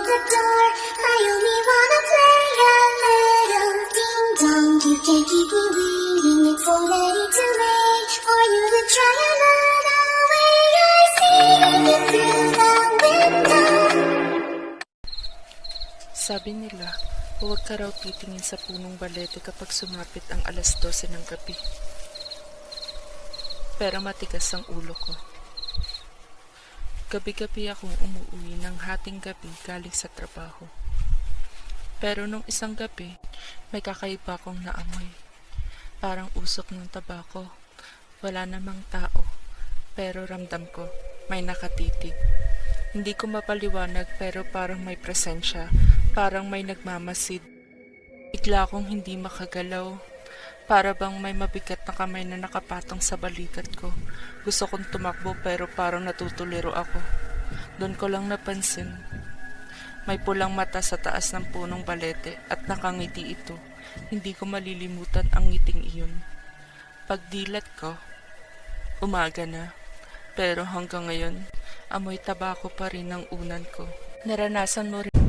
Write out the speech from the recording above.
at the door. I only wanna play a little ding dong. You can't keep me waiting, it's already too late for you to try and run away. I see you through the window. Sabi nila, huwag ka raw titingin sa punong balete kapag sumapit ang alas 12 ng gabi. Pero matigas ang ulo ko. Gabi-gabi akong umuwi ng hating gabi galing sa trabaho. Pero nung isang gabi, may kakaiba akong naamoy. Parang usok ng tabako. Wala namang tao. Pero ramdam ko, may nakatitig. Hindi ko mapaliwanag pero parang may presensya. Parang may nagmamasid. Bigla akong hindi makagalaw. Para bang may mabigat na kamay na nakapatong sa balikat ko. Gusto kong tumakbo pero parang natutuliro ako. Doon ko lang napansin. May pulang mata sa taas ng punong balete at nakangiti ito. Hindi ko malilimutan ang ngiting iyon. Pagdilat ko, umaga na. Pero hanggang ngayon, amoy tabako pa rin ang unan ko. Naranasan mo rin